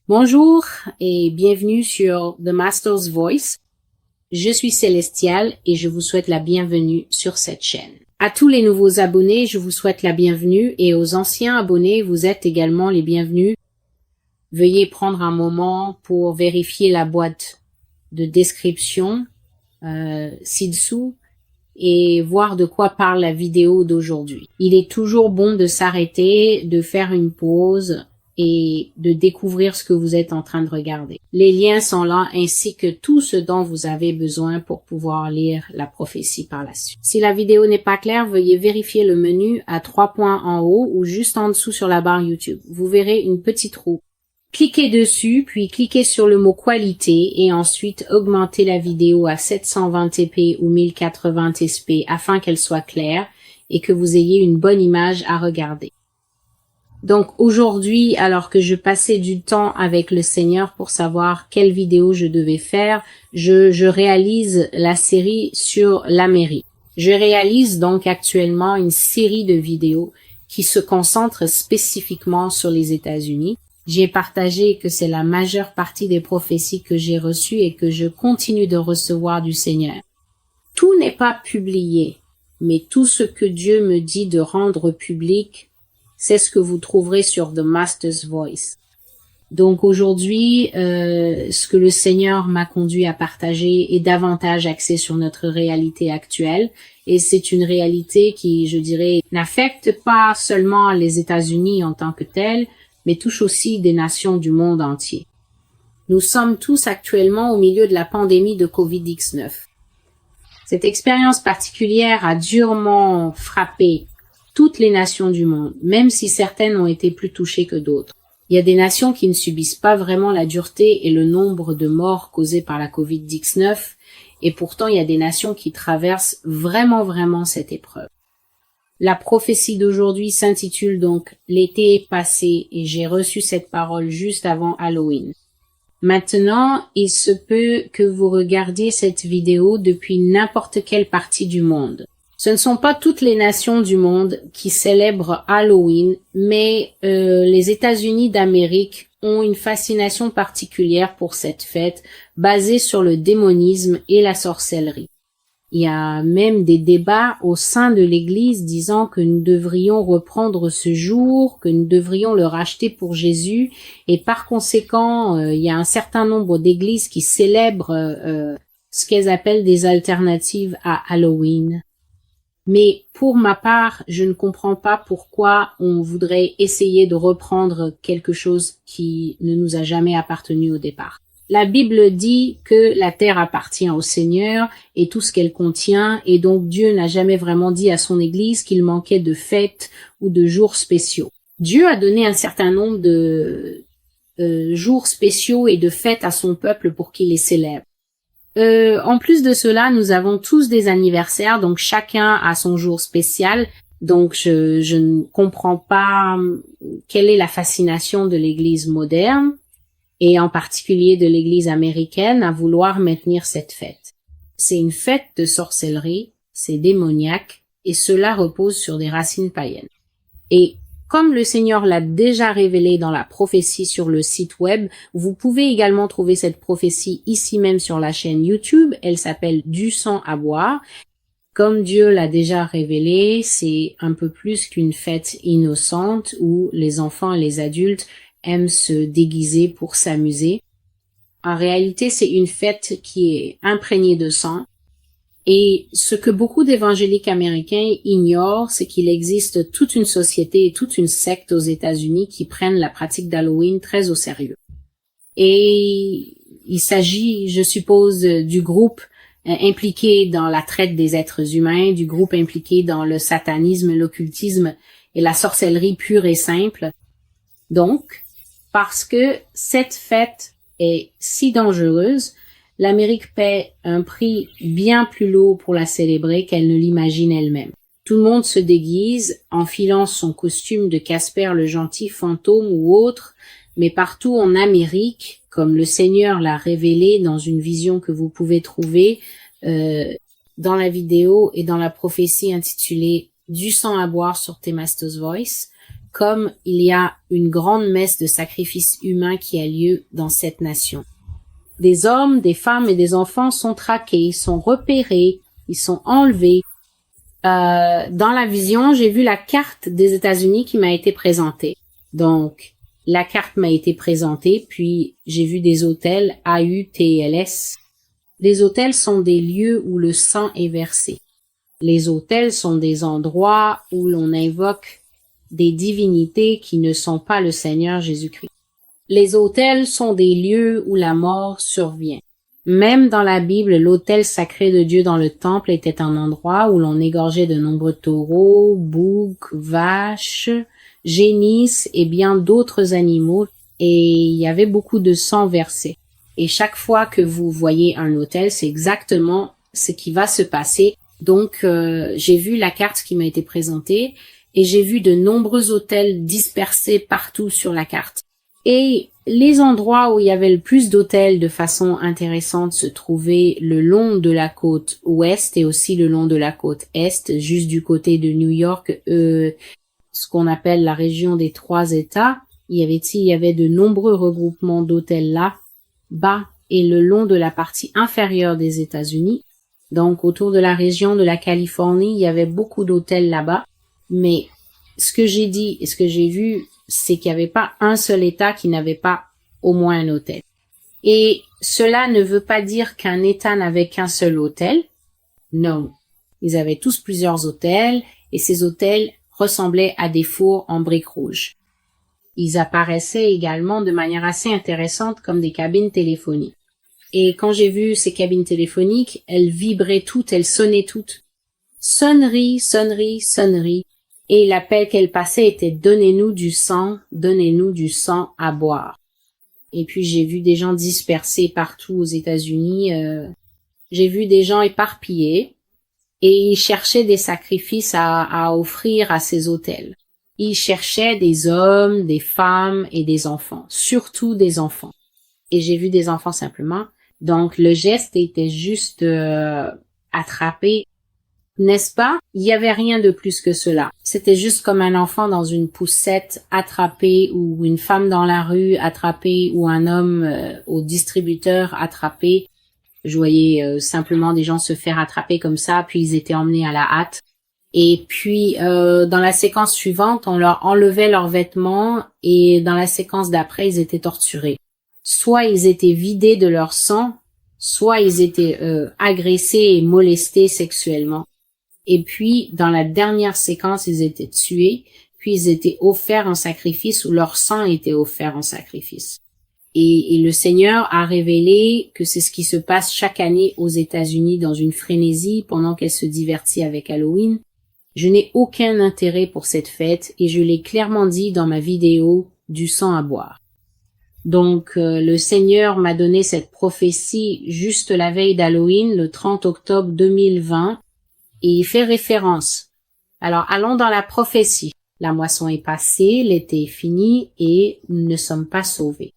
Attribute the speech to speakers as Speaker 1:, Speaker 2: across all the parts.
Speaker 1: Bonjour et bienvenue sur The Master's Voice. Je suis Célestial et je vous souhaite la bienvenue sur cette chaîne. À tous les nouveaux abonnés, je vous souhaite la bienvenue et aux anciens abonnés, vous êtes également les bienvenus. Veuillez prendre un moment pour vérifier la boîte de description ci-dessous et voir de quoi parle la vidéo d'aujourd'hui. Il est toujours bon de s'arrêter, de faire une pause et de découvrir ce que vous êtes en train de regarder. Les liens sont là ainsi que tout ce dont vous avez besoin pour pouvoir lire la prophétie par la suite. Si la vidéo n'est pas claire, veuillez vérifier le menu à 3 points en haut ou juste en dessous sur la barre YouTube. Vous verrez une petite roue. Cliquez dessus, puis cliquez sur le mot qualité et ensuite augmentez la vidéo à 720p ou 1080p afin qu'elle soit claire et que vous ayez une bonne image à regarder. Donc aujourd'hui, alors que je passais du temps avec le Seigneur pour savoir quelle vidéo je devais faire, je réalise la série sur l'Amérique. Je réalise donc actuellement une série de vidéos qui se concentrent spécifiquement sur les États-Unis. J'ai partagé que c'est la majeure partie des prophéties que j'ai reçues et que je continue de recevoir du Seigneur. Tout n'est pas publié, mais tout ce que Dieu me dit de rendre public, c'est ce que vous trouverez sur The Master's Voice. Donc aujourd'hui, ce que le Seigneur m'a conduit à partager est davantage axé sur notre réalité actuelle. Et c'est une réalité qui, je dirais, n'affecte pas seulement les États-Unis en tant que tels, mais touche aussi des nations du monde entier. Nous sommes tous actuellement au milieu de la pandémie de COVID-19. Cette expérience particulière a durement frappé toutes les nations du monde, même si certaines ont été plus touchées que d'autres. Il y a des nations qui ne subissent pas vraiment la dureté et le nombre de morts causés par la COVID-19, et pourtant il y a des nations qui traversent vraiment cette épreuve. La prophétie d'aujourd'hui s'intitule donc « L'été est passé » et j'ai reçu cette parole juste avant Halloween. Maintenant, il se peut que vous regardiez cette vidéo depuis n'importe quelle partie du monde. Ce ne sont pas toutes les nations du monde qui célèbrent Halloween, mais les États-Unis d'Amérique ont une fascination particulière pour cette fête basée sur le démonisme et la sorcellerie. Il y a même des débats au sein de l'Église disant que nous devrions reprendre ce jour, que nous devrions le racheter pour Jésus, et par conséquent, il y a un certain nombre d'églises qui célèbrent ce qu'elles appellent des alternatives à Halloween. Mais pour ma part, je ne comprends pas pourquoi on voudrait essayer de reprendre quelque chose qui ne nous a jamais appartenu au départ. La Bible dit que la terre appartient au Seigneur et tout ce qu'elle contient, et donc Dieu n'a jamais vraiment dit à son Église qu'il manquait de fêtes ou de jours spéciaux. Dieu a donné un certain nombre de jours spéciaux et de fêtes à son peuple pour qu'il les célèbre. En plus de cela, nous avons tous des anniversaires, donc chacun a son jour spécial. Donc je ne comprends pas quelle est la fascination de l'Église moderne, et en particulier de l'Église américaine, à vouloir maintenir cette fête. C'est une fête de sorcellerie, c'est démoniaque, et cela repose sur des racines païennes. Et comme le Seigneur l'a déjà révélé dans la prophétie sur le site web, vous pouvez également trouver cette prophétie ici même sur la chaîne YouTube. Elle s'appelle « Du sang à boire ». Comme Dieu l'a déjà révélé, c'est un peu plus qu'une fête innocente où les enfants et les adultes aiment se déguiser pour s'amuser. En réalité, c'est une fête qui est imprégnée de sang. Et ce que beaucoup d'évangéliques américains ignorent, c'est qu'il existe toute une société et toute une secte aux États-Unis qui prennent la pratique d'Halloween très au sérieux. Et il s'agit, je suppose, du groupe impliqué dans la traite des êtres humains, du groupe impliqué dans le satanisme, l'occultisme et la sorcellerie pure et simple. Donc, parce que cette fête est si dangereuse, l'Amérique paie un prix bien plus lourd pour la célébrer qu'elle ne l'imagine elle-même. Tout le monde se déguise, enfilant son costume de Casper le gentil, fantôme ou autre, mais partout en Amérique, comme le Seigneur l'a révélé dans une vision que vous pouvez trouver dans la vidéo et dans la prophétie intitulée « Du sang à boire » sur The Master's Voice, comme il y a une grande messe de sacrifice humain qui a lieu dans cette nation. Des hommes, des femmes et des enfants sont traqués, sont repérés, ils sont enlevés. Dans la vision, j'ai vu la carte des États-Unis qui m'a été présentée. Donc, la carte m'a été présentée, puis j'ai vu des hôtels, AUTLS. Les hôtels sont des lieux où le sang est versé. Les hôtels sont des endroits où l'on invoque des divinités qui ne sont pas le Seigneur Jésus-Christ. Les hôtels sont des lieux où la mort survient. Même dans la Bible, l'autel sacré de Dieu dans le temple était un endroit où l'on égorgeait de nombreux taureaux, boucs, vaches, génisses et bien d'autres animaux, et il y avait beaucoup de sang versé. Et chaque fois que vous voyez un autel, c'est exactement ce qui va se passer. Donc, j'ai vu la carte qui m'a été présentée, et j'ai vu de nombreux autels dispersés partout sur la carte. Et les endroits où il y avait le plus d'hôtels de façon intéressante se trouvaient le long de la côte ouest et aussi le long de la côte est, juste du côté de New York, ce qu'on appelle la région des 3 États. Il y avait de nombreux regroupements d'hôtels là, bas et le long de la partie inférieure des États-Unis. Donc autour de la région de la Californie, il y avait beaucoup d'hôtels là-bas. Mais ce que j'ai dit et ce que j'ai vu, c'est qu'il n'y avait pas un seul État qui n'avait pas au moins un hôtel. Et cela ne veut pas dire qu'un État n'avait qu'un seul hôtel. Non. Ils avaient tous plusieurs hôtels, et ces hôtels ressemblaient à des fours en briques rouges. Ils apparaissaient également de manière assez intéressante comme des cabines téléphoniques. Et quand j'ai vu ces cabines téléphoniques, elles vibraient toutes, elles sonnaient toutes. Sonnerie, sonnerie, sonnerie. Et l'appel qu'elle passait était « Donnez-nous du sang à boire ». Et puis j'ai vu des gens dispersés partout aux États-Unis. J'ai vu des gens éparpillés et ils cherchaient des sacrifices à offrir à ces autels. Ils cherchaient des hommes, des femmes et des enfants, surtout des enfants. Et j'ai vu des enfants simplement. Donc le geste était juste attraper. N'est-ce pas? Il n'y avait rien de plus que cela. C'était juste comme un enfant dans une poussette attrapé, ou une femme dans la rue attrapée, ou un homme au distributeur attrapé. Je voyais simplement des gens se faire attraper comme ça, puis ils étaient emmenés à la hâte. Et puis dans la séquence suivante, on leur enlevait leurs vêtements, et dans la séquence d'après, ils étaient torturés. Soit ils étaient vidés de leur sang, soit ils étaient agressés et molestés sexuellement. Et puis, dans la dernière séquence, ils étaient tués, puis ils étaient offerts en sacrifice, ou leur sang était offert en sacrifice. Et le Seigneur a révélé que c'est ce qui se passe chaque année aux États-Unis dans une frénésie pendant qu'elle se divertit avec Halloween. Je n'ai aucun intérêt pour cette fête, et je l'ai clairement dit dans ma vidéo du sang à boire. Donc, le Seigneur m'a donné cette prophétie juste la veille d'Halloween, le 30 octobre 2020, et il fait référence. Alors, allons dans la prophétie. La moisson est passée, l'été est fini, et nous ne sommes pas sauvés.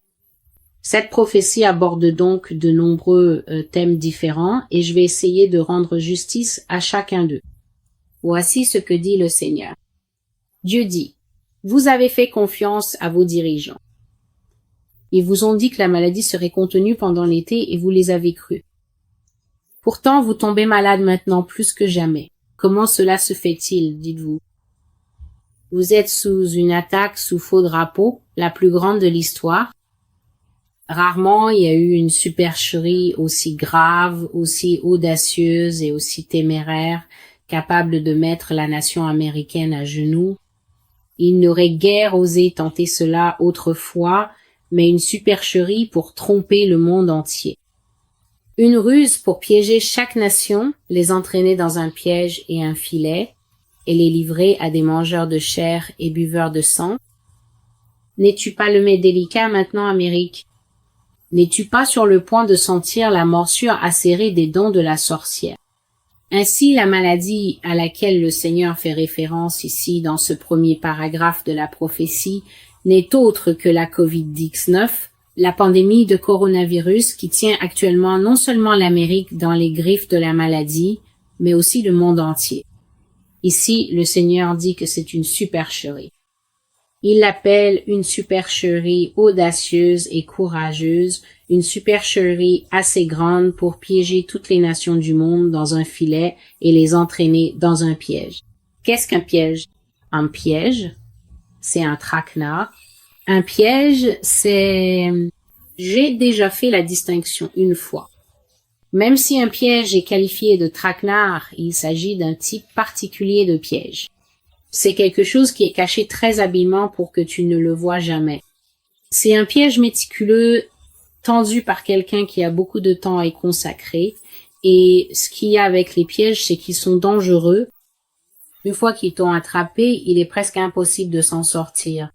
Speaker 1: Cette prophétie aborde donc de nombreux thèmes différents, et je vais essayer de rendre justice à chacun d'eux. Voici ce que dit le Seigneur. Dieu dit, « Vous avez fait confiance à vos dirigeants. Ils vous ont dit que la maladie serait contenue pendant l'été et vous les avez crus. Pourtant, vous tombez malade maintenant plus que jamais. Comment cela se fait-il, dites-vous? Vous êtes sous une attaque sous faux drapeau, la plus grande de l'histoire. Rarement il y a eu une supercherie aussi grave, aussi audacieuse et aussi téméraire, capable de mettre la nation américaine à genoux. Il n'aurait guère osé tenter cela autrefois, mais une supercherie pour tromper le monde entier. Une ruse pour piéger chaque nation, les entraîner dans un piège et un filet, et les livrer à des mangeurs de chair et buveurs de sang. N'es-tu pas le mets délicat maintenant, Amérique? N'es-tu pas sur le point de sentir la morsure acérée des dents de la sorcière? Ainsi, la maladie à laquelle le Seigneur fait référence ici dans ce premier paragraphe de la prophétie n'est autre que la COVID-19, la pandémie de coronavirus qui tient actuellement non seulement l'Amérique dans les griffes de la maladie, mais aussi le monde entier. Ici, le Seigneur dit que c'est une supercherie. Il l'appelle une supercherie audacieuse et courageuse, une supercherie assez grande pour piéger toutes les nations du monde dans un filet et les entraîner dans un piège. Qu'est-ce qu'un piège? Un piège, c'est un traquenard. Un piège, c'est... J'ai déjà fait la distinction une fois. Même si un piège est qualifié de traquenard, il s'agit d'un type particulier de piège. C'est quelque chose qui est caché très habilement pour que tu ne le vois jamais. C'est un piège méticuleux tendu par quelqu'un qui a beaucoup de temps à y consacrer. Et ce qu'il y a avec les pièges, c'est qu'ils sont dangereux. Une fois qu'ils t'ont attrapé, il est presque impossible de s'en sortir.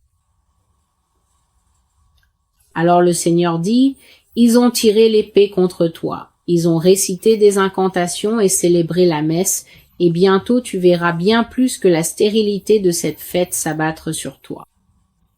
Speaker 1: Alors le Seigneur dit, ils ont tiré l'épée contre toi. Ils ont récité des incantations et célébré la messe, et bientôt tu verras bien plus que la stérilité de cette fête s'abattre sur toi.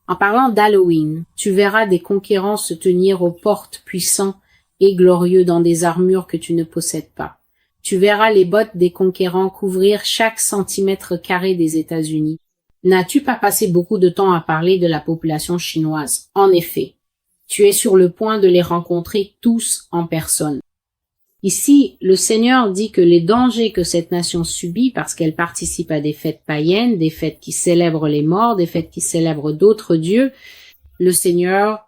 Speaker 1: En parlant d'Halloween, tu verras des conquérants se tenir aux portes puissants et glorieux dans des armures que tu ne possèdes pas. Tu verras les bottes des conquérants couvrir chaque centimètre carré des États-Unis. N'as-tu pas passé beaucoup de temps à parler de la population chinoise? En effet, tu es sur le point de les rencontrer tous en personne. Ici, le Seigneur dit que les dangers que cette nation subit parce qu'elle participe à des fêtes païennes, des fêtes qui célèbrent les morts, des fêtes qui célèbrent d'autres dieux, le Seigneur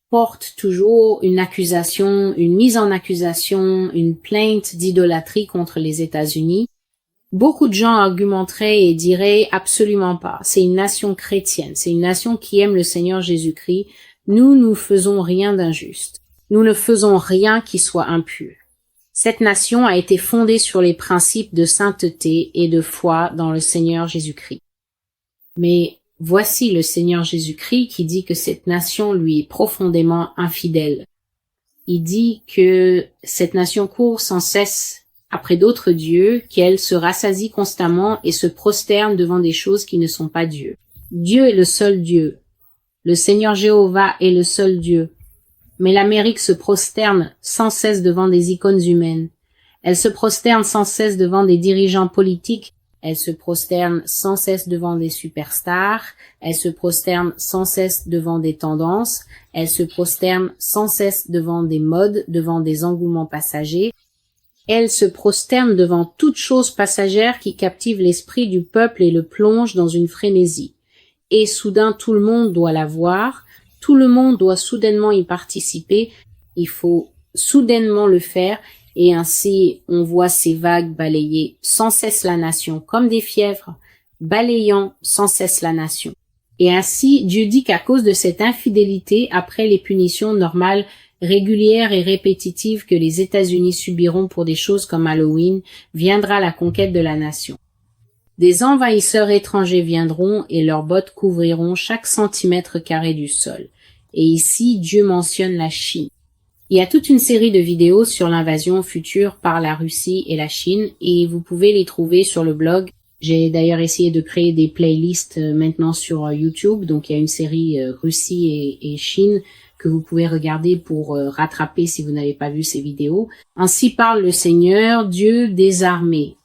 Speaker 1: porte toujours une accusation, une mise en accusation, une plainte d'idolâtrie contre les États-Unis. Beaucoup de gens argumenteraient et diraient absolument pas. C'est une nation chrétienne, c'est une nation qui aime le Seigneur Jésus-Christ. Nous faisons rien d'injuste. Nous ne faisons rien qui soit impur. Cette nation a été fondée sur les principes de sainteté et de foi dans le Seigneur Jésus-Christ. Mais voici le Seigneur Jésus-Christ qui dit que cette nation lui est profondément infidèle. Il dit que cette nation court sans cesse après d'autres dieux, qu'elle se rassasie constamment et se prosterne devant des choses qui ne sont pas Dieu. Dieu est le seul Dieu. Le Seigneur Jéhovah est le seul Dieu. Mais l'Amérique se prosterne sans cesse devant des icônes humaines. Elle se prosterne sans cesse devant des dirigeants politiques. Elle se prosterne sans cesse devant des superstars. Elle se prosterne sans cesse devant des tendances. Elle se prosterne sans cesse devant des modes, devant des engouements passagers. Elle se prosterne devant toute chose passagère qui captive l'esprit du peuple et le plonge dans une frénésie. Et soudain tout le monde doit la voir. Tout le monde doit soudainement y participer, il faut soudainement le faire, et ainsi on voit ces vagues balayer sans cesse la nation, comme des fièvres, balayant sans cesse la nation. Et ainsi, Dieu dit qu'à cause de cette infidélité, après les punitions normales, régulières et répétitives que les États-Unis subiront pour des choses comme Halloween, viendra la conquête de la nation. Des envahisseurs étrangers viendront et leurs bottes couvriront chaque centimètre carré du sol. Et ici, Dieu mentionne la Chine. Il y a toute une série de vidéos sur l'invasion future par la Russie et la Chine et vous pouvez les trouver sur le blog. J'ai d'ailleurs essayé de créer des playlists maintenant sur YouTube. Donc il y a une série Russie et Chine que vous pouvez regarder pour rattraper si vous n'avez pas vu ces vidéos. Ainsi parle le Seigneur, Dieu des armées,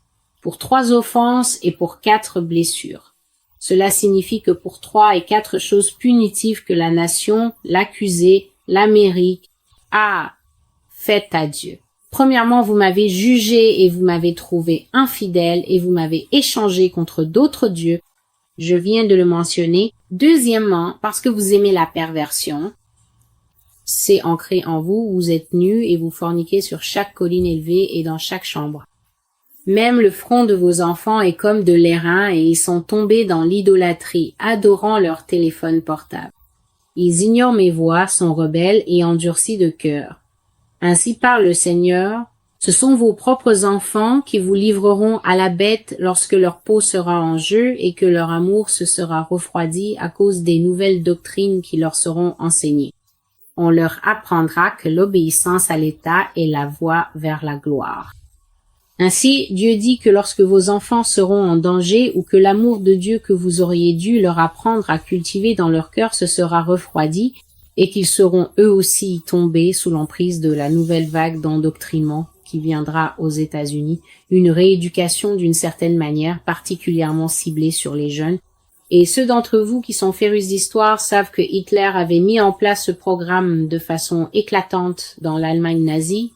Speaker 1: pour 3 offenses et pour 4 blessures. Cela signifie que pour 3 et 4 choses punitives que la nation, l'accusé, l'Amérique a faites à Dieu. Premièrement, vous m'avez jugé et vous m'avez trouvé infidèle et vous m'avez échangé contre d'autres dieux. Je viens de le mentionner. Deuxièmement, parce que vous aimez la perversion. C'est ancré en vous, vous êtes nus et vous forniquez sur chaque colline élevée et dans chaque chambre. Même le front de vos enfants est comme de l'airain et ils sont tombés dans l'idolâtrie, adorant leur téléphone portable. Ils ignorent mes voies, sont rebelles et endurcis de cœur. Ainsi parle le Seigneur, ce sont vos propres enfants qui vous livreront à la bête lorsque leur peau sera en jeu et que leur amour se sera refroidi à cause des nouvelles doctrines qui leur seront enseignées. On leur apprendra que l'obéissance à l'État est la voie vers la gloire. Ainsi, Dieu dit que lorsque vos enfants seront en danger ou que l'amour de Dieu que vous auriez dû leur apprendre à cultiver dans leur cœur se sera refroidi et qu'ils seront eux aussi tombés sous l'emprise de la nouvelle vague d'endoctrinement qui viendra aux États-Unis, une rééducation d'une certaine manière particulièrement ciblée sur les jeunes. Et ceux d'entre vous qui sont férus d'histoire savent que Hitler avait mis en place ce programme de façon éclatante dans l'Allemagne nazie,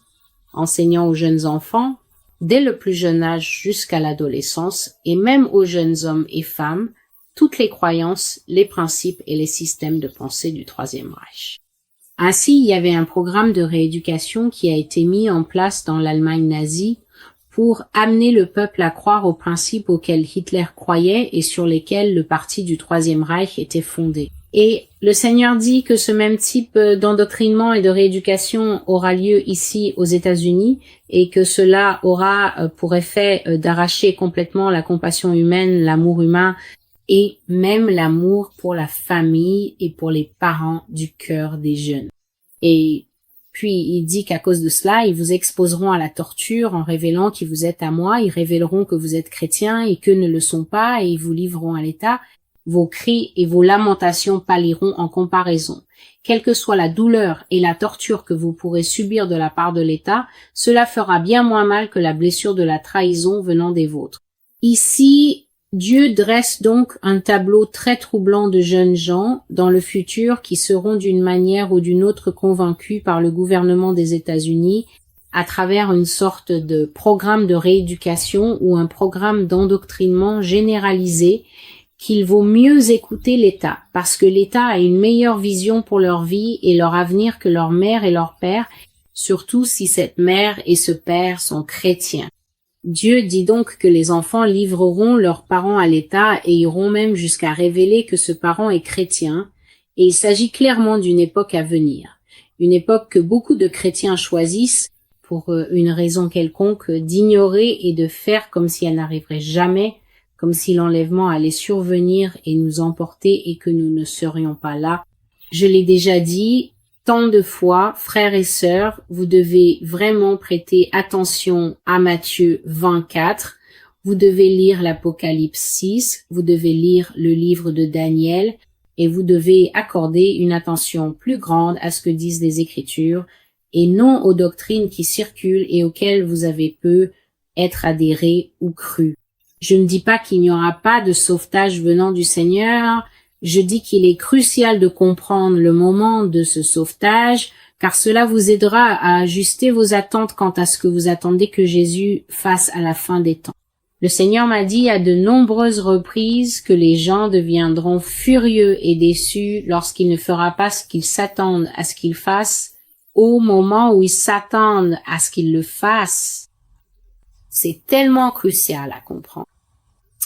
Speaker 1: enseignant aux jeunes enfants, dès le plus jeune âge jusqu'à l'adolescence, et même aux jeunes hommes et femmes, toutes les croyances, les principes et les systèmes de pensée du Troisième Reich. Ainsi, il y avait un programme de rééducation qui a été mis en place dans l'Allemagne nazie pour amener le peuple à croire aux principes auxquels Hitler croyait et sur lesquels le parti du Troisième Reich était fondé. Et le Seigneur dit que ce même type d'endoctrinement et de rééducation aura lieu ici aux États-Unis et que cela aura pour effet d'arracher complètement la compassion humaine, l'amour humain et même l'amour pour la famille et pour les parents du cœur des jeunes. Et puis il dit qu'à cause de cela, ils vous exposeront à la torture en révélant qui vous êtes à moi, ils révéleront que vous êtes chrétiens et qu'eux ne le sont pas et ils vous livreront à l'État. Vos cris et vos lamentations pâliront en comparaison. Quelle que soit la douleur et la torture que vous pourrez subir de la part de l'État, cela fera bien moins mal que la blessure de la trahison venant des vôtres. Ici, Dieu dresse donc un tableau très troublant de jeunes gens dans le futur qui seront d'une manière ou d'une autre convaincus par le gouvernement des États-Unis à travers une sorte de programme de rééducation ou un programme d'endoctrinement généralisé qu'il vaut mieux écouter l'État, parce que l'État a une meilleure vision pour leur vie et leur avenir que leur mère et leur père, surtout si cette mère et ce père sont chrétiens. Dieu dit donc que les enfants livreront leurs parents à l'État et iront même jusqu'à révéler que ce parent est chrétien, et il s'agit clairement d'une époque à venir, une époque que beaucoup de chrétiens choisissent, pour une raison quelconque, d'ignorer et de faire comme si elle n'arriverait jamais, comme si l'enlèvement allait survenir et nous emporter et que nous ne serions pas là. Je l'ai déjà dit, tant de fois, frères et sœurs, vous devez vraiment prêter attention à Matthieu 24, vous devez lire l'Apocalypse 6, vous devez lire le livre de Daniel, et vous devez accorder une attention plus grande à ce que disent les Écritures, et non aux doctrines qui circulent et auxquelles vous avez peu être adhérés ou crus. Je ne dis pas qu'il n'y aura pas de sauvetage venant du Seigneur, je dis qu'il est crucial de comprendre le moment de ce sauvetage, car cela vous aidera à ajuster vos attentes quant à ce que vous attendez que Jésus fasse à la fin des temps. Le Seigneur m'a dit à de nombreuses reprises que les gens deviendront furieux et déçus lorsqu'il ne fera pas ce qu'ils s'attendent à ce qu'il fasse, au moment où ils s'attendent à ce qu'il le fasse. C'est tellement crucial à comprendre.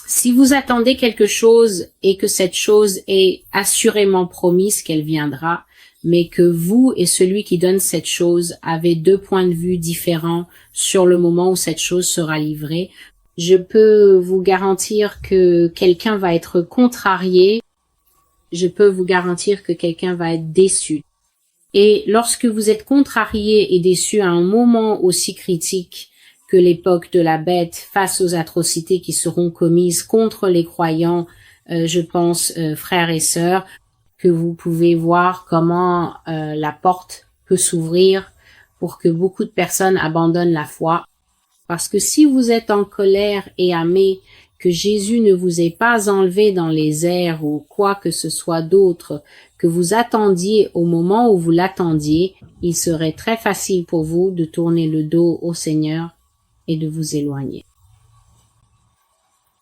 Speaker 1: Si vous attendez quelque chose et que cette chose est assurément promise qu'elle viendra, mais que vous et celui qui donne cette chose avez deux points de vue différents sur le moment où cette chose sera livrée, je peux vous garantir que quelqu'un va être contrarié, je peux vous garantir que quelqu'un va être déçu. Et lorsque vous êtes contrarié et déçu à un moment aussi critique que l'époque de la bête face aux atrocités qui seront commises contre les croyants, je pense, frères et sœurs, que vous pouvez voir comment la porte peut s'ouvrir pour que beaucoup de personnes abandonnent la foi. Parce que si vous êtes en colère et aimez que Jésus ne vous ait pas enlevé dans les airs ou quoi que ce soit d'autre, que vous attendiez au moment où vous l'attendiez, il serait très facile pour vous de tourner le dos au Seigneur et de vous éloigner.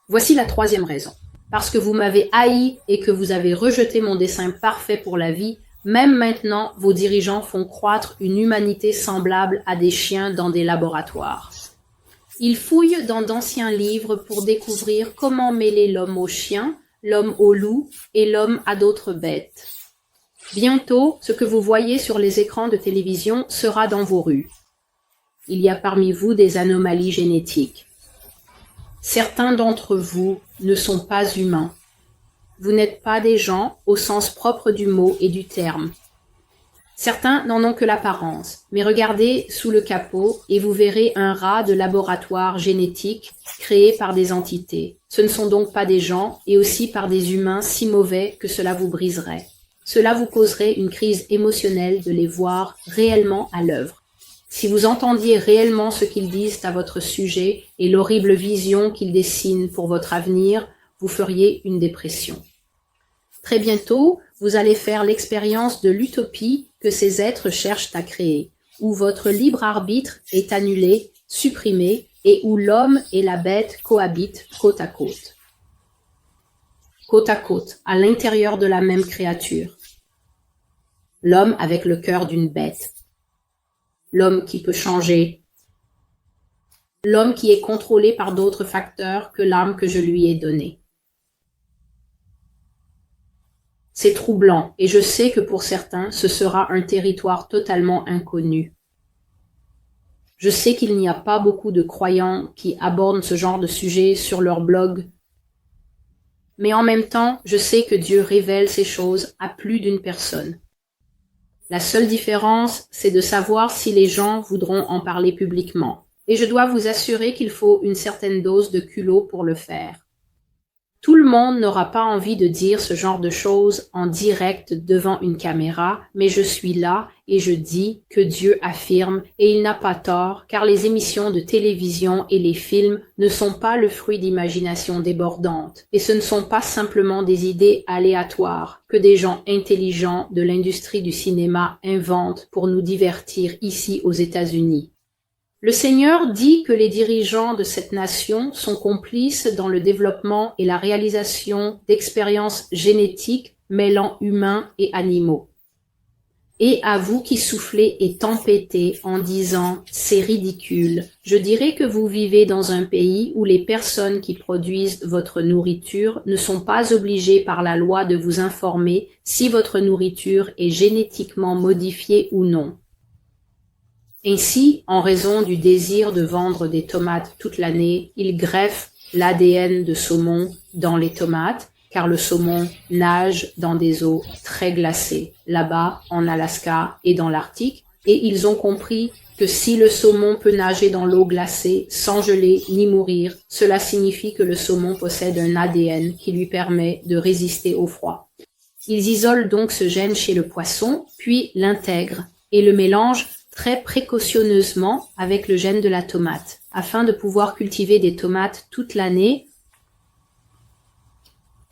Speaker 2: Voici la troisième raison. Parce que vous m'avez haï et que vous avez rejeté mon dessein parfait pour la vie, même maintenant, vos dirigeants font croître une humanité semblable à des chiens dans des laboratoires. Ils fouillent dans d'anciens livres pour découvrir comment mêler l'homme au chien, l'homme au loup et l'homme à d'autres bêtes. Bientôt, ce que vous voyez sur les écrans de télévision sera dans vos rues. Il y a parmi vous des anomalies génétiques. Certains d'entre vous ne sont pas humains. Vous n'êtes pas des gens au sens propre du mot et du terme. Certains n'en ont que l'apparence, mais regardez sous le capot et vous verrez un rat de laboratoire génétique créé par des entités. Ce ne sont donc pas des gens et aussi par des humains si mauvais que cela vous briserait. Cela vous causerait une crise émotionnelle de les voir réellement à l'œuvre. Si vous entendiez réellement ce qu'ils disent à votre sujet et l'horrible vision qu'ils dessinent pour votre avenir, vous feriez une dépression. Très bientôt, vous allez faire l'expérience de l'utopie que ces êtres cherchent à créer, où votre libre arbitre est annulé, supprimé, et où l'homme et la bête cohabitent côte à côte. Côte à côte, à l'intérieur de la même créature. L'homme avec le cœur d'une bête. L'homme qui peut changer. L'homme qui est contrôlé par d'autres facteurs que l'âme que je lui ai donnée. C'est troublant, et je sais que pour certains, ce sera un territoire totalement inconnu. Je sais qu'il n'y a pas beaucoup de croyants qui abordent ce genre de sujet sur leur blog, mais en même temps, je sais que Dieu révèle ces choses à plus d'une personne. La seule différence, c'est de savoir si les gens voudront en parler publiquement. Et je dois vous assurer qu'il faut une certaine dose de culot pour le faire. Tout le monde n'aura pas envie de dire ce genre de choses en direct devant une caméra, mais je suis là et je dis que Dieu affirme, et il n'a pas tort, car les émissions de télévision et les films ne sont pas le fruit d'imagination débordante, et ce ne sont pas simplement des idées aléatoires que des gens intelligents de l'industrie du cinéma inventent pour nous divertir ici aux États-Unis. Le Seigneur dit que les dirigeants de cette nation sont complices dans le développement et la réalisation d'expériences génétiques mêlant humains et animaux. Et à vous qui soufflez et tempêtez en disant « c'est ridicule », je dirais que vous vivez dans un pays où les personnes qui produisent votre nourriture ne sont pas obligées par la loi de vous informer si votre nourriture est génétiquement modifiée ou non. Ainsi, en raison du désir de vendre des tomates toute l'année, ils greffent l'ADN de saumon dans les tomates, car le saumon nage dans des eaux très glacées, là-bas en Alaska et dans l'Arctique, et ils ont compris que si le saumon peut nager dans l'eau glacée sans geler ni mourir, cela signifie que le saumon possède un ADN qui lui permet de résister au froid. Ils isolent donc ce gène chez le poisson, puis l'intègrent, et le mélangent très précautionneusement avec le gène de la tomate, afin de pouvoir cultiver des tomates toute l'année.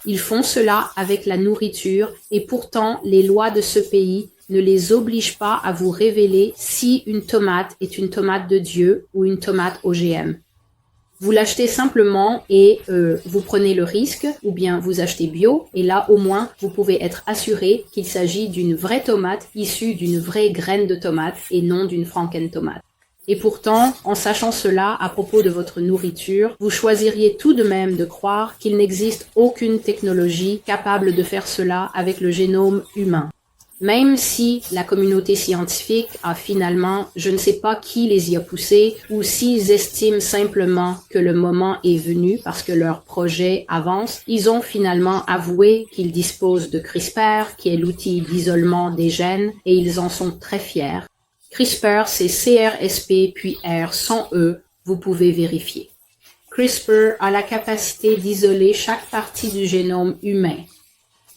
Speaker 2: Ils font cela avec la nourriture et pourtant les lois de ce pays ne les obligent pas à vous révéler si une tomate est une tomate de Dieu ou une tomate OGM. Vous l'achetez simplement et vous prenez le risque, ou bien vous achetez bio, et là au moins vous pouvez être assuré qu'il s'agit d'une vraie tomate issue d'une vraie graine de tomate et non d'une franken-tomate. Et pourtant, en sachant cela à propos de votre nourriture, vous choisiriez tout de même de croire qu'il n'existe aucune technologie capable de faire cela avec le génome humain. Même si la communauté scientifique a finalement, je ne sais pas qui les y a poussés, ou s'ils estiment simplement que le moment est venu parce que leur projet avance, ils ont finalement avoué qu'ils disposent de CRISPR, qui est l'outil d'isolement des gènes, et ils en sont très fiers. CRISPR, c'est CRSP puis R sans E, vous pouvez vérifier. CRISPR a la capacité d'isoler chaque partie du génome humain.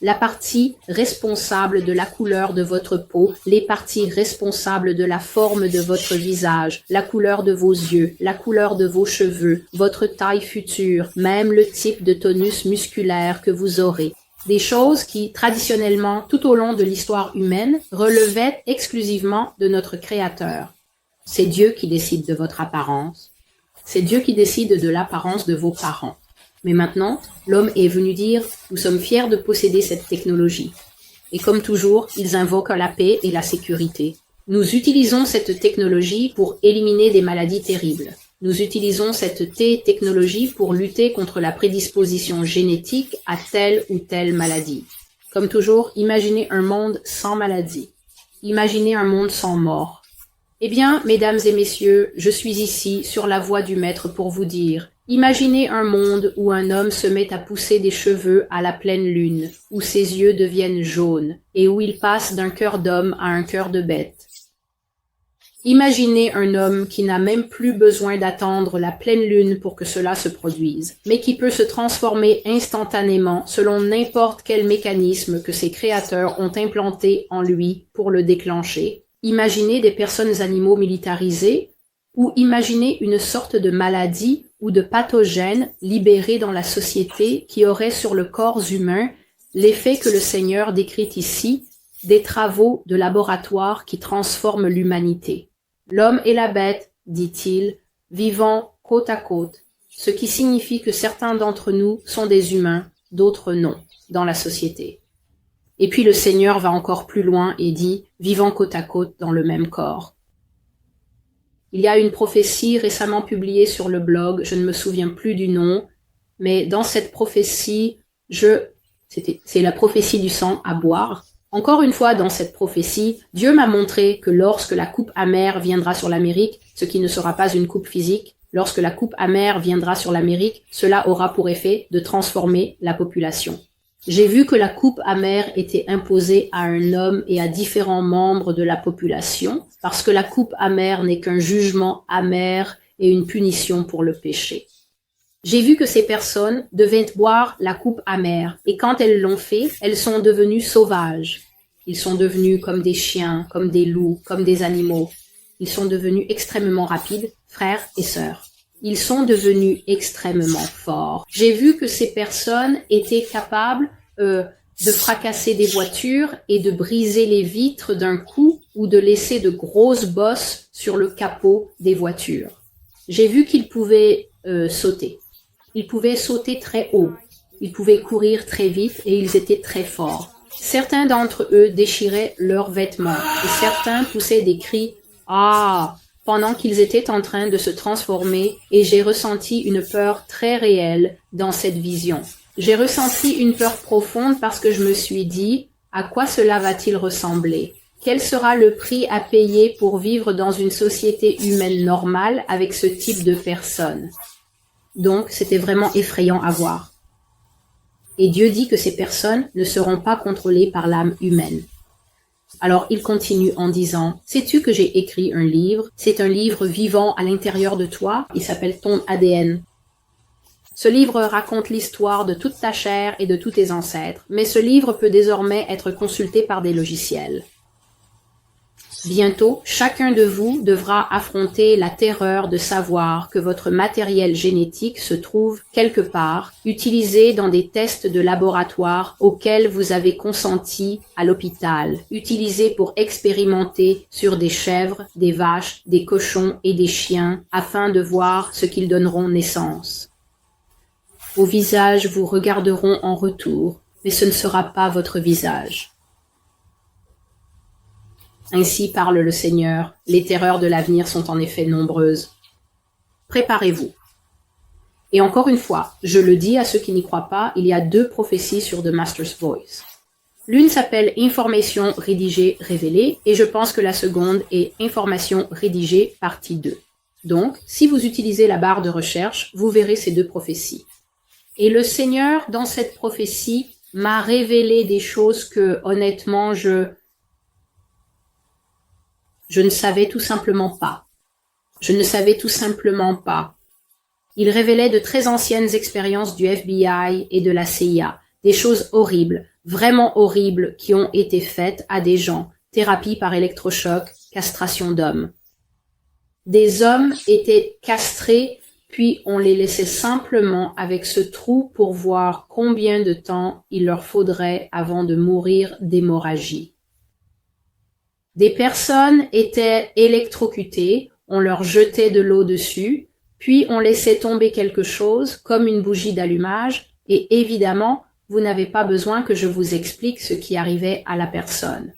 Speaker 2: La partie responsable de la couleur de votre peau, les parties responsables de la forme de votre visage, la couleur de vos yeux, la couleur de vos cheveux, votre taille future, même le type de tonus musculaire que vous aurez. Des choses qui, traditionnellement, tout au long de l'histoire humaine, relevaient exclusivement de notre Créateur. C'est Dieu qui décide de votre apparence. C'est Dieu qui décide de l'apparence de vos parents. Mais maintenant, l'homme est venu dire « Nous sommes fiers de posséder cette technologie ». Et comme toujours, ils invoquent la paix et la sécurité. Nous utilisons cette technologie pour éliminer des maladies terribles. Nous utilisons cette technologie pour lutter contre la prédisposition génétique à telle ou telle maladie. Comme toujours, imaginez un monde sans maladie. Imaginez un monde sans mort. Eh bien, mesdames et messieurs, je suis ici sur la voie du maître pour vous dire: imaginez un monde où un homme se met à pousser des cheveux à la pleine lune, où ses yeux deviennent jaunes, et où il passe d'un cœur d'homme à un cœur de bête. Imaginez un homme qui n'a même plus besoin d'attendre la pleine lune pour que cela se produise, mais qui peut se transformer instantanément selon n'importe quel mécanisme que ses créateurs ont implanté en lui pour le déclencher. Imaginez des personnes animaux militarisées, ou imaginez une sorte de maladie ou de pathogène libéré dans la société qui aurait sur le corps humain l'effet que le Seigneur décrit ici des travaux de laboratoire qui transforment l'humanité. L'homme et la bête, dit-il, vivant côte à côte, ce qui signifie que certains d'entre nous sont des humains, d'autres non, dans la société. Et puis le Seigneur va encore plus loin et dit « vivant côte à côte dans le même corps ». Il y a une prophétie récemment publiée sur le blog, je ne me souviens plus du nom, mais dans cette prophétie, c'est la prophétie du sang à boire. Encore une fois, dans cette prophétie, Dieu m'a montré que lorsque la coupe amère viendra sur l'Amérique, ce qui ne sera pas une coupe physique, lorsque la coupe amère viendra sur l'Amérique, cela aura pour effet de transformer la population. J'ai vu que la coupe amère était imposée à un homme et à différents membres de la population, parce que la coupe amère n'est qu'un jugement amer et une punition pour le péché. J'ai vu que ces personnes devaient boire la coupe amère, et quand elles l'ont fait, elles sont devenues sauvages. Ils sont devenus comme des chiens, comme des loups, comme des animaux. Ils sont devenus extrêmement rapides, frères et sœurs. Ils sont devenus extrêmement forts. J'ai vu que ces personnes étaient capables de fracasser des voitures et de briser les vitres d'un coup ou de laisser de grosses bosses sur le capot des voitures. J'ai vu qu'ils pouvaient sauter. Ils pouvaient sauter très haut. Ils pouvaient courir très vite et ils étaient très forts. Certains d'entre eux déchiraient leurs vêtements et certains poussaient des cris « Ah !» pendant qu'ils étaient en train de se transformer, et j'ai ressenti une peur très réelle dans cette vision. J'ai ressenti une peur profonde parce que je me suis dit « À quoi cela va-t-il ressembler ? Quel sera le prix à payer pour vivre dans une société humaine normale avec ce type de personnes ?» Donc, c'était vraiment effrayant à voir. Et Dieu dit que ces personnes ne seront pas contrôlées par l'âme humaine. Alors il continue en disant « Sais-tu que j'ai écrit un livre? C'est un livre vivant à l'intérieur de toi. Il s'appelle ton ADN. Ce livre raconte l'histoire de toute ta chair et de tous tes ancêtres, mais ce livre peut désormais être consulté par des logiciels. Bientôt, chacun de vous devra affronter la terreur de savoir que votre matériel génétique se trouve quelque part, utilisé dans des tests de laboratoire auxquels vous avez consenti à l'hôpital, utilisé pour expérimenter sur des chèvres, des vaches, des cochons et des chiens, afin de voir ce qu'ils donneront naissance. Vos visages vous regarderont en retour, mais ce ne sera pas votre visage. Ainsi parle le Seigneur, les terreurs de l'avenir sont en effet nombreuses. Préparez-vous. Et encore une fois, je le dis à ceux qui n'y croient pas, il y a 2 prophéties sur The Master's Voice. L'une s'appelle Information rédigée révélée, et je pense que la seconde est Information rédigée partie 2. Donc, si vous utilisez la barre de recherche, vous verrez ces 2 prophéties. Et le Seigneur, dans cette prophétie, m'a révélé des choses que, honnêtement, je ne savais tout simplement pas. Je ne savais tout simplement pas. Il révélait de très anciennes expériences du FBI et de la CIA, des choses horribles, vraiment horribles qui ont été faites à des gens, thérapie par électrochoc, castration d'hommes. Des hommes étaient castrés, puis on les laissait simplement avec ce trou pour voir combien de temps il leur faudrait avant de mourir d'hémorragie. Des personnes étaient électrocutées, on leur jetait de l'eau dessus, puis on laissait tomber quelque chose, comme une bougie d'allumage, et évidemment, vous n'avez pas besoin que je vous explique ce qui arrivait à la personne.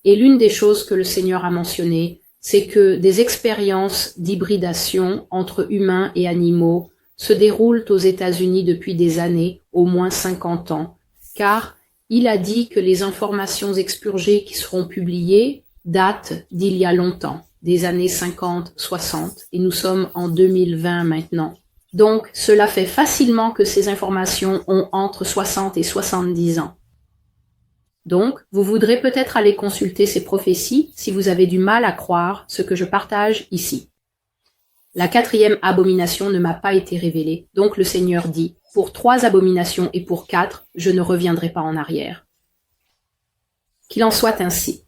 Speaker 2: Et l'une des choses que le Seigneur a mentionnées, c'est que des expériences d'hybridation entre humains et animaux se déroulent aux États-Unis depuis des années, au moins 50 ans, car il a dit que les informations expurgées qui seront publiées datent d'il y a longtemps, des années 50, 60, et nous sommes en 2020 maintenant. Donc, cela fait facilement que ces informations ont entre 60 et 70 ans. Donc, vous voudrez peut-être aller consulter ces prophéties si vous avez du mal à croire ce que je partage ici. La 4e abomination ne m'a pas été révélée, donc le Seigneur dit « Pour 3 abominations et pour 4, je ne reviendrai pas en arrière. » Qu'il en soit ainsi.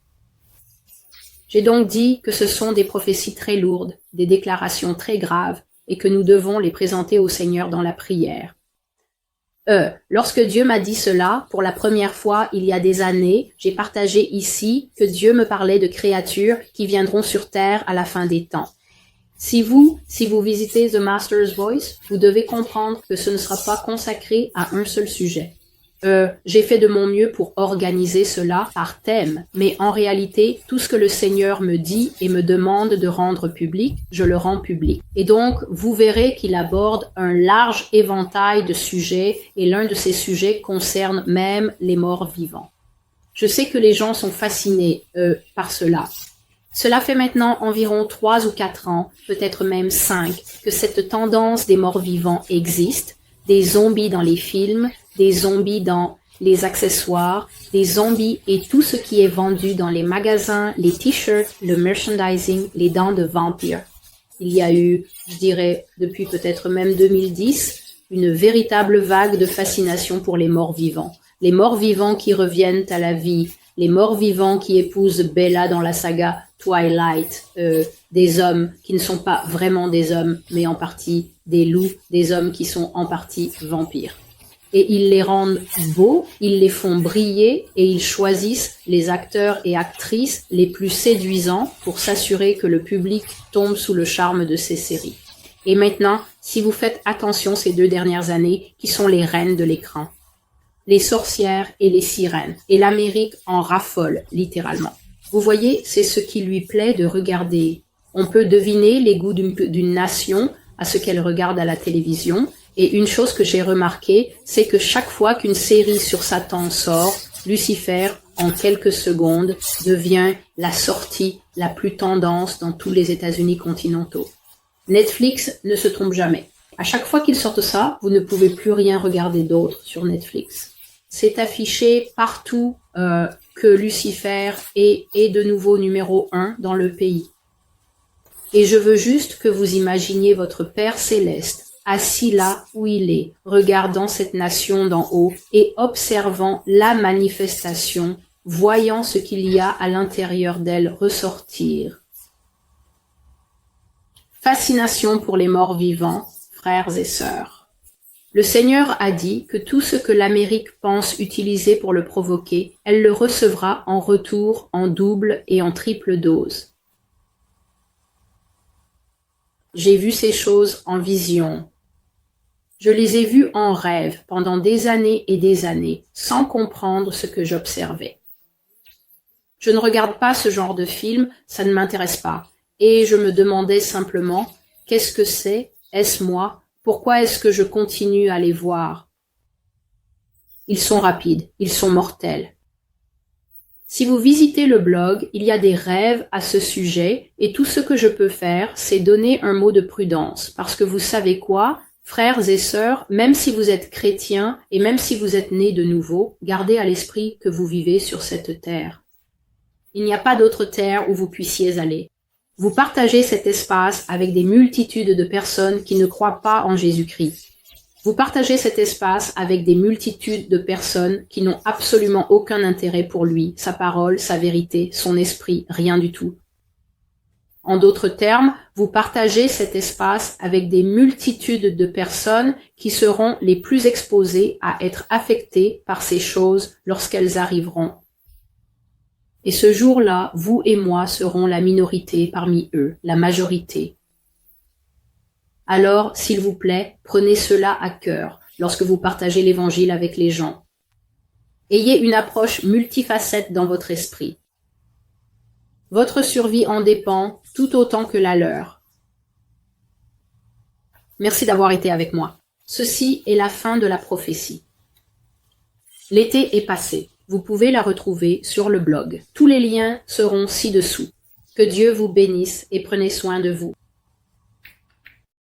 Speaker 2: J'ai donc dit que ce sont des prophéties très lourdes, des déclarations très graves, et que nous devons les présenter au Seigneur dans la prière. Lorsque Dieu m'a dit cela, pour la première fois il y a des années, j'ai partagé ici que Dieu me parlait de créatures qui viendront sur terre à la fin des temps. Si vous visitez The Master's Voice, vous devez comprendre que ce ne sera pas consacré à un seul sujet. J'ai fait de mon mieux pour organiser cela par thème, mais en réalité, tout ce que le Seigneur me dit et me demande de rendre public, je le rends public. Et donc, vous verrez qu'il aborde un large éventail de sujets, et l'un de ces sujets concerne même les morts vivants. Je sais que les gens sont fascinés par cela. Cela fait maintenant environ 3 ou 4 ans, peut-être même 5, que cette tendance des morts vivants existe, des zombies dans les films, des zombies dans les accessoires, des zombies et tout ce qui est vendu dans les magasins, les t-shirts, le merchandising, les dents de vampire. Il y a eu, je dirais, depuis peut-être même 2010, une véritable vague de fascination pour les morts vivants. Les morts vivants qui reviennent à la vie, les morts vivants qui épousent Bella dans la saga Twilight, des hommes qui ne sont pas vraiment des hommes, mais en partie des loups, des hommes qui sont en partie vampires. Et ils les rendent beaux, ils les font briller et ils choisissent les acteurs et actrices les plus séduisants pour s'assurer que le public tombe sous le charme de ces séries. Et maintenant, si vous faites attention ces 2 dernières années, qui sont les reines de l'écran? Les sorcières et les sirènes. Et l'Amérique en raffole, littéralement. Vous voyez, c'est ce qui lui plaît de regarder. On peut deviner les goûts d'une nation à ce qu'elle regarde à la télévision. Et une chose que j'ai remarqué, c'est que chaque fois qu'une série sur Satan sort, Lucifer, en quelques secondes, devient la sortie la plus tendance dans tous les États-Unis continentaux. Netflix ne se trompe jamais. À chaque fois qu'ils sortent ça, vous ne pouvez plus rien regarder d'autre sur Netflix. C'est affiché partout que Lucifer est de nouveau numéro 1 dans le pays. Et je veux juste que vous imaginiez votre Père Céleste assis là où il est, regardant cette nation d'en haut et observant la manifestation, voyant ce qu'il y a à l'intérieur d'elle ressortir. Fascination pour les morts vivants, frères et sœurs. Le Seigneur a dit que tout ce que l'Amérique pense utiliser pour le provoquer, elle le recevra en retour en double et en triple dose. J'ai vu ces choses en vision. Je les ai vues en rêve pendant des années et des années, sans comprendre ce que j'observais. Je ne regarde pas ce genre de film, ça ne m'intéresse pas. Et je me demandais simplement, qu'est-ce que c'est? Est-ce moi? Pourquoi est-ce que je continue à les voir? Ils sont rapides, ils sont mortels. Si vous visitez le blog, il y a des rêves à ce sujet, et tout ce que je peux faire, c'est donner un mot de prudence, parce que vous savez quoi? Frères et sœurs, même si vous êtes chrétiens et même si vous êtes nés de nouveau, gardez à l'esprit que vous vivez sur cette terre. Il n'y a pas d'autre terre où vous puissiez aller. Vous partagez cet espace avec des multitudes de personnes qui ne croient pas en Jésus-Christ. Vous partagez cet espace avec des multitudes de personnes qui n'ont absolument aucun intérêt pour lui, sa parole, sa vérité, son esprit, rien du tout. En d'autres termes, vous partagez cet espace avec des multitudes de personnes qui seront les plus exposées à être affectées par ces choses lorsqu'elles arriveront. Et ce jour-là, vous et moi serons la minorité parmi eux, la majorité. Alors, s'il vous plaît, prenez cela à cœur lorsque vous partagez l'Évangile avec les gens. Ayez une approche multifacette dans votre esprit. Votre survie en dépend tout autant que la leur. Merci d'avoir été avec moi. Ceci est la fin de la prophétie. L'été est passé. Vous pouvez la retrouver sur le blog. Tous les liens seront ci-dessous. Que Dieu vous bénisse et prenez soin de vous.